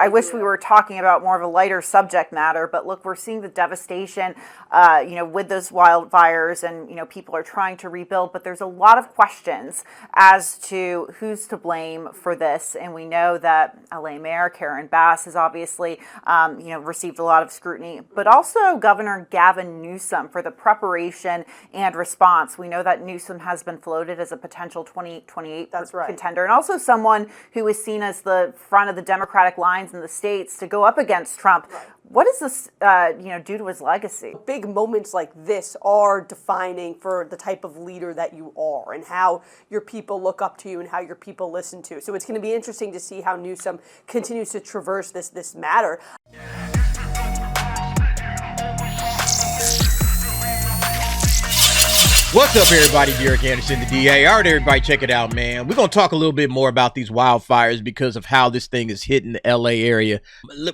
I wish we were talking about more of a lighter subject matter, but look, we're seeing the devastation, with those wildfires, and, people are trying to rebuild, but there's a lot of questions as to who's to blame for this. And we know that LA Mayor Karen Bass has obviously, received a lot of scrutiny, but also Governor Gavin Newsom for the preparation and response. We know that Newsom has been floated as a potential 2028 contender, and also someone who is seen as the front of the Democratic lines in the states to go up against Trump. Right. What does this, do to his legacy? Big moments like this are defining for the type of leader that you are and how your people look up to you and how your people listen to. So it's going to be interesting to see how Newsom continues to traverse this matter. What's up, everybody? Derek Anderson, the DA. All right, everybody, check it out, man. We're going to talk a little bit more about these wildfires because of how this thing is hitting the LA area.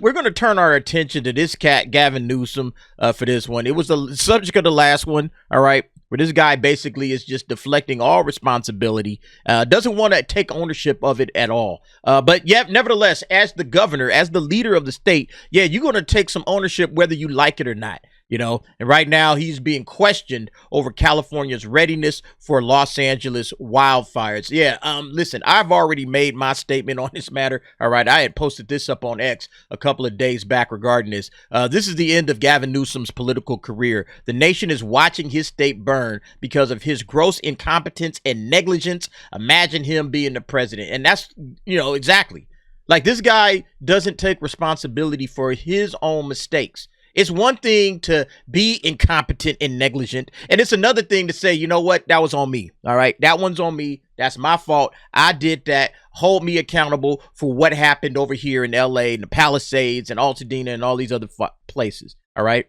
We're going to turn our attention to this cat, Gavin Newsom, for this one. It was the subject of the last one, all right, where this guy basically is just deflecting all responsibility, doesn't want to take ownership of it at all. But yeah, nevertheless, as the governor, as the leader of the state, yeah, you're going to take some ownership whether you like it or not. And right now he's being questioned over California's readiness for Los Angeles wildfires. Yeah, listen, I've already made my statement on this matter. All right, I had posted this up on X a couple of days back regarding this. This is the end of Gavin Newsom's political career. The nation is watching his state burn because of his gross incompetence and negligence. Imagine him being the president. And that's, exactly. Like, this guy doesn't take responsibility for his own mistakes. It's one thing to be incompetent and negligent, and it's another thing to say, you know what, that was on me, all right? That one's on me. That's my fault. I did that. Hold me accountable for what happened over here in L.A. and the Palisades and Altadena and all these other places, all right?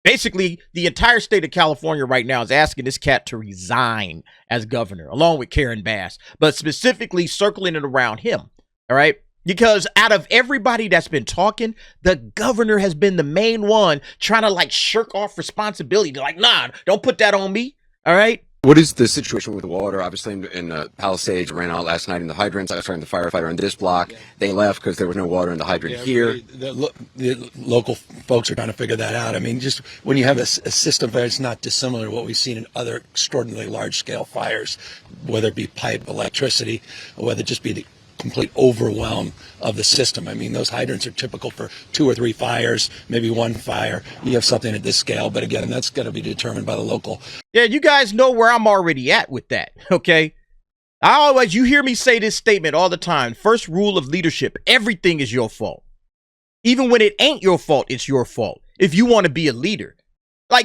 Basically, the entire state of California right now is asking this cat to resign as governor, along with Karen Bass, but specifically circling it around him, all right? Because out of everybody that's been talking, the governor has been the main one trying to shirk off responsibility. They're like, nah, don't put that on me. All right. What is the situation with the water? Obviously, in Palisades ran out last night in the hydrants. I was talking to the firefighter in this block. They left because there was no water in the hydrant here. The local folks are trying to figure that out. I mean, just when you have a system that's not dissimilar to what we've seen in other extraordinarily large-scale fires, whether it be pipe, electricity, or whether it just be the complete overwhelm of the system. I mean, those hydrants are typical for 2 or 3 fires, maybe 1 fire. You have something at this scale, but again, that's going to be determined by the local. Yeah, you guys know where I'm already at with that, okay? You hear me say this statement all the time. First rule of leadership, everything is your fault. Even when it ain't your fault, it's your fault if you want to be a leader.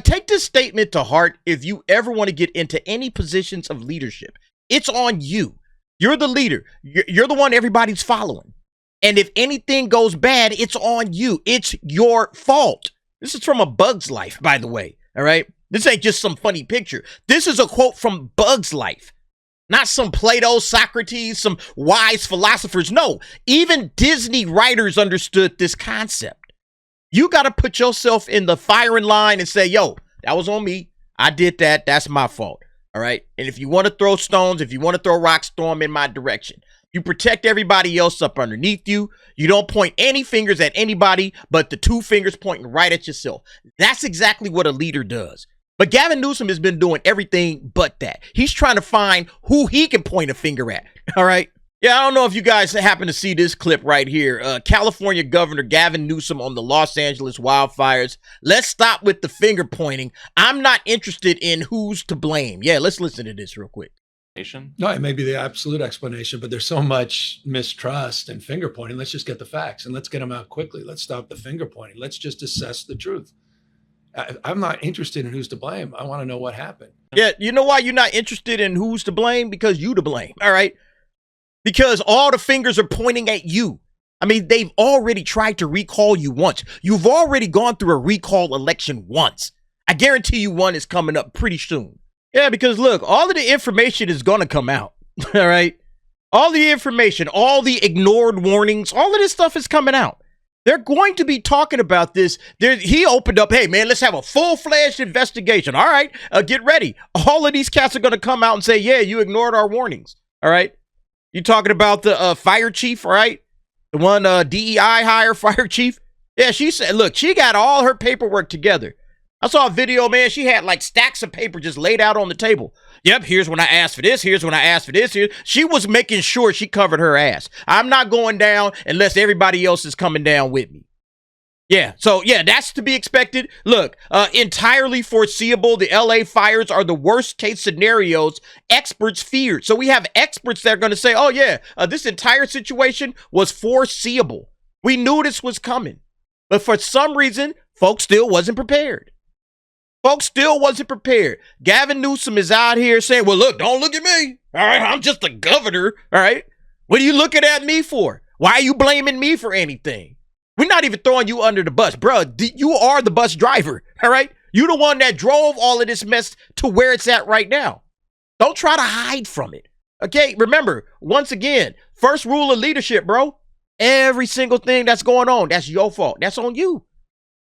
Take this statement to heart if you ever want to get into any positions of leadership. It's on you. You're the leader. You're the one everybody's following. And if anything goes bad, it's on you. It's your fault. This is from A Bug's Life, by the way. All right. This ain't just some funny picture. This is a quote from Bug's Life. Not some Plato, Socrates, some wise philosophers. No, even Disney writers understood this concept. You got to put yourself in the firing line and say, yo, that was on me. I did that. That's my fault. All right. And if you want to throw stones, if you want to throw rocks, throw them in my direction. You protect everybody else up underneath you. You don't point any fingers at anybody, but the 2 fingers pointing right at yourself. That's exactly what a leader does. But Gavin Newsom has been doing everything but that. He's trying to find who he can point a finger at. All right. Yeah, I don't know if you guys happen to see this clip right here. California Governor Gavin Newsom on the Los Angeles wildfires. Let's stop with the finger pointing. I'm not interested in who's to blame. Yeah, let's listen to this real quick. No, it may be the absolute explanation, but there's so much mistrust and finger pointing. Let's just get the facts and let's get them out quickly. Let's stop the finger pointing. Let's just assess the truth. I'm not interested in who's to blame. I want to know what happened. Yeah, you know why you're not interested in who's to blame? Because you to blame. All right. Because all the fingers are pointing at you. I mean, they've already tried to recall you once. You've already gone through a recall election once. I guarantee you one is coming up pretty soon. Yeah, because look, all of the information is going to come out. All right. All the information, all the ignored warnings, all of this stuff is coming out. They're going to be talking about this. He opened up, hey, man, let's have a full-fledged investigation. All right, get ready. All of these cats are going to come out and say, yeah, you ignored our warnings. All right. You talking about the fire chief, right? The one DEI hire fire chief. Yeah, she said, look, she got all her paperwork together. I saw a video, man. She had like stacks of paper just laid out on the table. Yep, here's when I asked for this. Here's when I asked for this. Here. She was making sure she covered her ass. I'm not going down unless everybody else is coming down with me. Yeah, so yeah, that's to be expected. Look, entirely foreseeable. The LA fires are the worst case scenarios experts feared. So we have experts that are going to say, oh yeah, this entire situation was foreseeable. We knew this was coming. But for some reason, folks still wasn't prepared. Folks still wasn't prepared. Gavin Newsom is out here saying, well, look, don't look at me. All right, I'm just the governor. All right. What are you looking at me for? Why are you blaming me for anything? We're not even throwing you under the bus, bro. You are the bus driver. All right. You the one that drove all of this mess to where it's at right now. Don't try to hide from it. Okay. Remember, once again, first rule of leadership, bro. Every single thing that's going on, that's your fault. That's on you.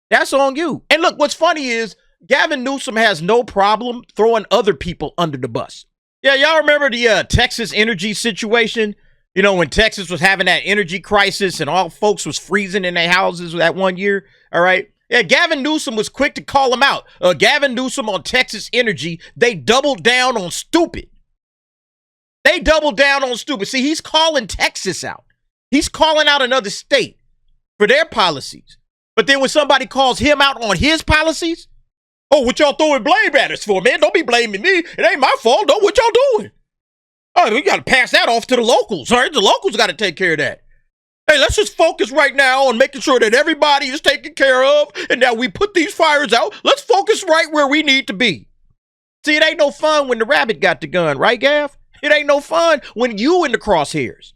That's on you. And look, what's funny is Gavin Newsom has no problem throwing other people under the bus. Yeah, y'all remember the Texas energy situation? You know, when Texas was having that energy crisis and all folks was freezing in their houses that one year, all right? Yeah, Gavin Newsom was quick to call them out. Gavin Newsom on Texas energy, they doubled down on stupid. They doubled down on stupid. See, he's calling Texas out. He's calling out another state for their policies. But then when somebody calls him out on his policies, oh, what y'all throwing blame at us for, man? Don't be blaming me. It ain't my fault. Don't what y'all doing? Oh, we got to pass that off to the locals. All right, the locals got to take care of that. Hey, let's just focus right now on making sure that everybody is taken care of and that we put these fires out. Let's focus right where we need to be. See, it ain't no fun when the rabbit got the gun, right, Gav? It ain't no fun when you in the crosshairs.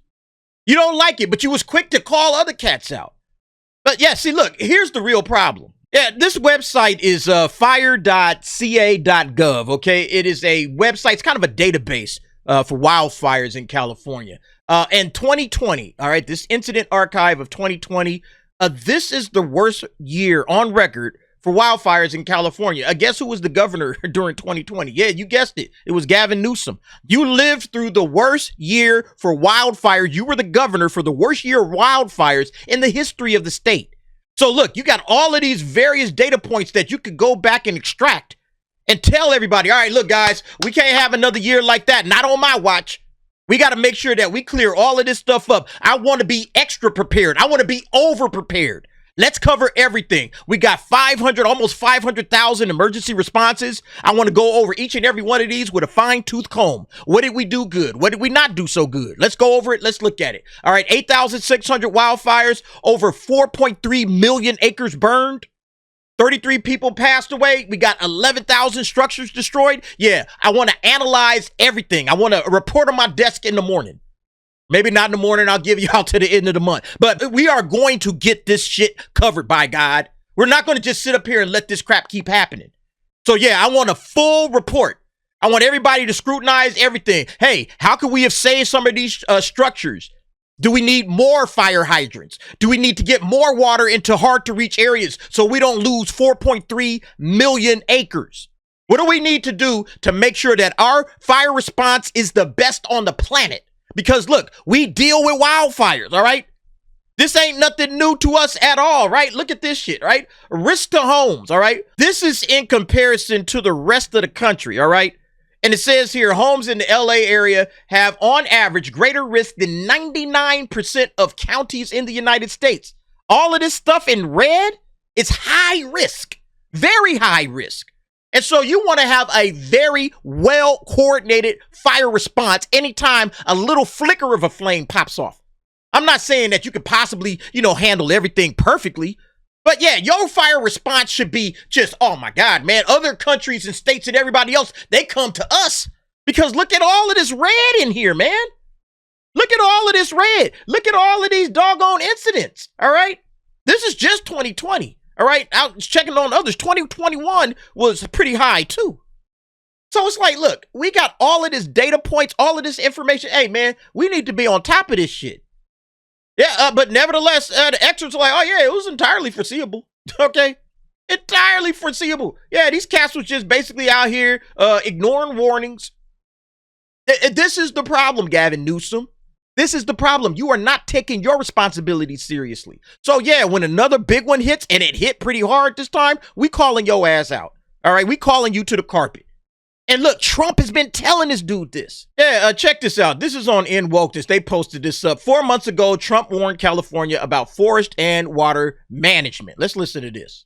You don't like it, but you was quick to call other cats out. But yeah, see, look, here's the real problem. Yeah, this website is fire.ca.gov, okay? It is a website. It's kind of a database for wildfires in California. And 2020, all right, this incident archive of 2020, this is the worst year on record for wildfires in California. Guess who was the governor during 2020? Yeah, you guessed it. It was Gavin Newsom. You lived through the worst year for wildfires. You were the governor for the worst year of wildfires in the history of the state. So look, you got all of these various data points that you could go back and extract and tell everybody, all right, look, guys, we can't have another year like that. Not on my watch. We got to make sure that we clear all of this stuff up. I want to be extra prepared. I want to be over prepared. Let's cover everything. We got almost 500,000 emergency responses. I want to go over each and every one of these with a fine-tooth comb. What did we do good? What did we not do so good? Let's go over it. Let's look at it. All right, 8,600 wildfires, over 4.3 million acres burned. 33 people passed away. We got 11,000 structures destroyed. Yeah, I want to analyze everything. I want to report on my desk in the morning. Maybe not in the morning. I'll give you out to the end of the month. But we are going to get this shit covered, by God. We're not going to just sit up here and let this crap keep happening. So yeah, I want a full report. I want everybody to scrutinize everything. Hey, how could we have saved some of these structures? Do we need more fire hydrants? Do we need to get more water into hard to reach areas so we don't lose 4.3 million acres? What do we need to do to make sure that our fire response is the best on the planet? Because look, we deal with wildfires, all right? This ain't nothing new to us at all, right? Look at this shit, right? Risk to homes, all right? This is in comparison to the rest of the country, all right? And it says here, homes in the LA area have on average greater risk than 99% of counties in the United States. All of this stuff in red is high risk, very high risk. And so you want to have a very well-coordinated fire response anytime a little flicker of a flame pops off. I'm not saying that you could possibly, handle everything perfectly. But yeah, your fire response should be just, oh my God, man, other countries and states and everybody else, they come to us. Because look at all of this red in here, man. Look at all of this red. Look at all of these doggone incidents, all right? This is just 2020. All right, I was checking on others. 2021 was pretty high too. So it's like, look, we got all of this data points, all of this information. Hey, man, we need to be on top of this shit. Yeah, but nevertheless, the experts are like, oh yeah, it was entirely foreseeable. Okay, entirely foreseeable. Yeah, these cats was just basically out here ignoring warnings. This is the problem, Gavin Newsom. This is the problem. You are not taking your responsibility seriously. So yeah, when another big one hits, and it hit pretty hard this time, we calling your ass out. All right, we calling you to the carpet. And look, Trump has been telling this dude this. Yeah, check this out. This is on In Wokeness. They posted this up. 4 months ago, Trump warned California about forest and water management. Let's listen to this.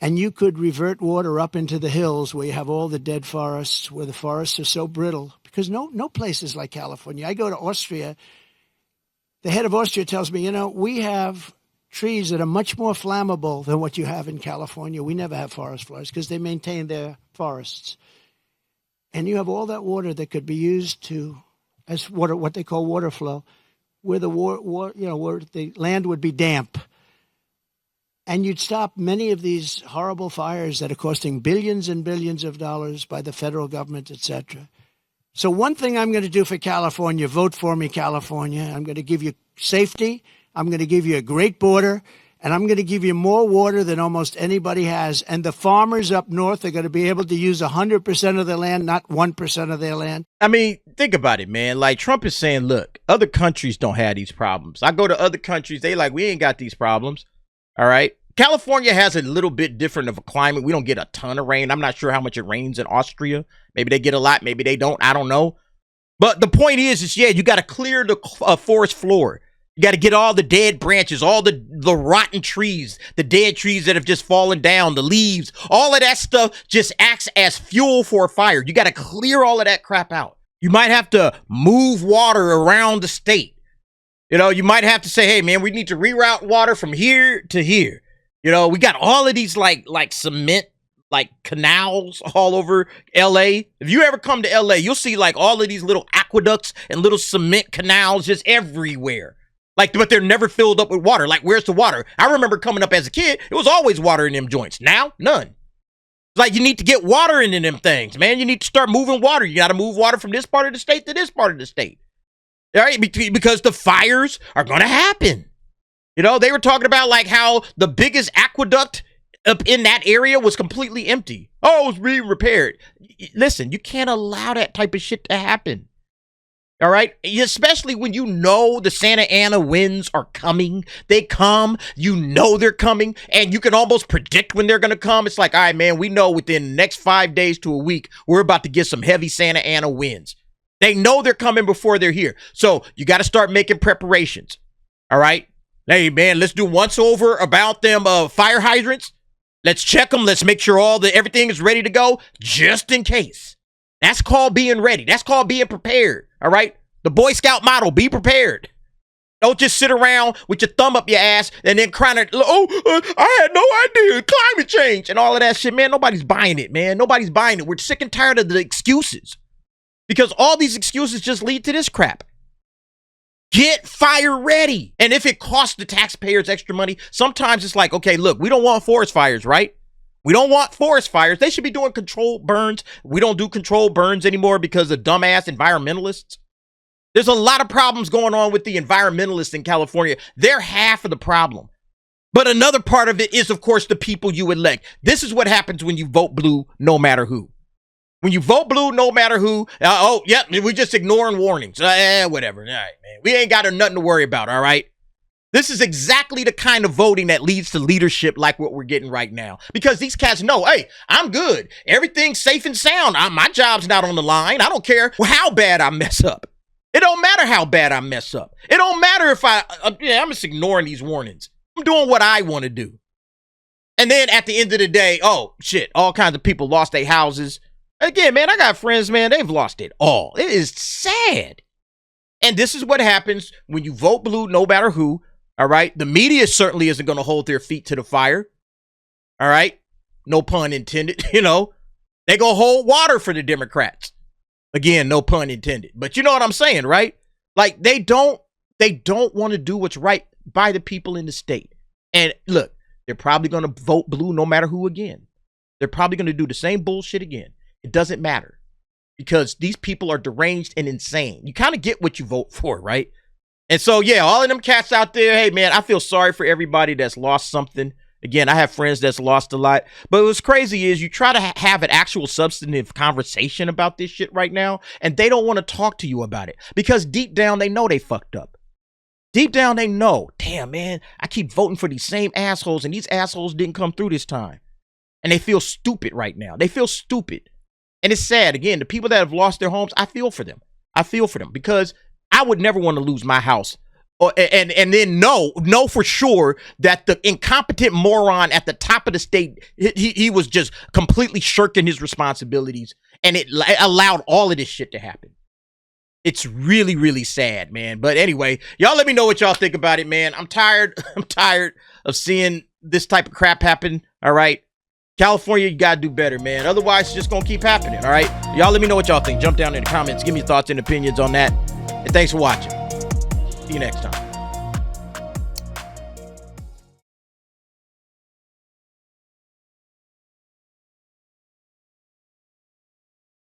And you could revert water up into the hills where you have all the dead forests, where the forests are so brittle. Because no place is like California. I go to Austria. The head of Austria tells me, we have trees that are much more flammable than what you have in California. We never have forest fires because they maintain their forests. And you have all that water that could be used as water, what they call water flow, where where the land would be damp. And you'd stop many of these horrible fires that are costing billions and billions of dollars by the federal government, et cetera. So one thing I'm going to do for California, vote for me, California. I'm going to give you safety. I'm going to give you a great border. And I'm going to give you more water than almost anybody has. And the farmers up north are going to be able to use 100% of their land, not 1% of their land. I mean, think about it, man. Like Trump is saying, look, other countries don't have these problems. I go to other countries. They like, we ain't got these problems. All right. California has a little bit different of a climate. We don't get a ton of rain. I'm not sure how much it rains in Austria. Maybe they get a lot. Maybe they don't. I don't know. But the point is yeah, you got to clear the forest floor. You got to get all the dead branches, all the rotten trees, the dead trees that have just fallen down, the leaves, all of that stuff just acts as fuel for a fire. You got to clear all of that crap out. You might have to move water around the state. You might have to say, hey, man, we need to reroute water from here to here. We got all of these like cement, like canals all over LA. If you ever come to LA, you'll see like all of these little aqueducts and little cement canals just everywhere. Like, but they're never filled up with water. Like, where's the water? I remember coming up as a kid, it was always water in them joints. Now, none. Like, you need to get water into them things, man. You need to start moving water. You got to move water from this part of the state to this part of the state. All right, because the fires are going to happen. They were talking about like how the biggest aqueduct up in that area was completely empty. Oh, it was being repaired. Listen, you can't allow that type of shit to happen. All right, especially when the Santa Ana winds are coming. They come, they're coming, and you can almost predict when they're going to come. It's like, all right, man, we know within the next 5 days to a week, we're about to get some heavy Santa Ana winds. They know they're coming before they're here. So you got to start making preparations. All right. Hey, man, let's do once over about them fire hydrants. Let's check them. Let's make sure everything is ready to go just in case. That's called being ready. That's called being prepared. All right. The Boy Scout motto, be prepared. Don't just sit around with your thumb up your ass and then crying, I had no idea. Climate change and all of that shit, man. Nobody's buying it, man. Nobody's buying it. We're sick and tired of the excuses because all these excuses just lead to this crap. Get fire ready. And if it costs the taxpayers extra money, sometimes it's like, okay, look, we don't want forest fires, right? We don't want forest fires. They should be doing controlled burns. We don't do controlled burns anymore because of dumbass environmentalists. There's a lot of problems going on with the environmentalists in California. They're half of the problem. But another part of it is, of course, the people you elect. This is what happens when you vote blue, no matter who. When you vote blue, no matter who, we just ignoring warnings. Whatever. All right, man. We ain't got nothing to worry about, all right? This is exactly the kind of voting that leads to leadership like what we're getting right now. Because these cats know, hey, I'm good. Everything's safe and sound. My job's not on the line. I don't care how bad I mess up. It don't matter how bad I mess up. It don't matter if I'm just ignoring these warnings. I'm doing what I want to do. And then at the end of the day, oh, shit, all kinds of people lost their houses. Again, man, I got friends, man, they've lost it all. It is sad. And this is what happens when you vote blue, no matter who, all right? The media certainly isn't going to hold their feet to the fire, all right? No pun intended, They're going to hold water for the Democrats. Again, no pun intended. But you know what I'm saying, right? Like, they don't want to do what's right by the people in the state. And look, they're probably going to vote blue no matter who again. They're probably going to do the same bullshit again. It doesn't matter because these people are deranged and insane. You kind of get what you vote for, right? And so, yeah, all of them cats out there, hey, man, I feel sorry for everybody that's lost something. Again, I have friends that's lost a lot. But what's crazy is you try to have an actual substantive conversation about this shit right now, and they don't want to talk to you about it because deep down they know they fucked up. Deep down they know, damn, man, I keep voting for these same assholes, and these assholes didn't come through this time. And they feel stupid right now. They feel stupid. And it's sad. Again, the people that have lost their homes, I feel for them. I feel for them because I would never want to lose my house. And then know for sure that the incompetent moron at the top of the state, he was just completely shirking his responsibilities, and it allowed all of this shit to happen. It's really, really sad, man. But anyway, y'all let me know what y'all think about it, man. I'm tired. I'm tired of seeing this type of crap happen. All right. California, you got to do better, man. Otherwise, it's just going to keep happening. All right. Y'all let me know what y'all think. Jump down in the comments. Give me your thoughts and opinions on that. And thanks for watching. See you next time.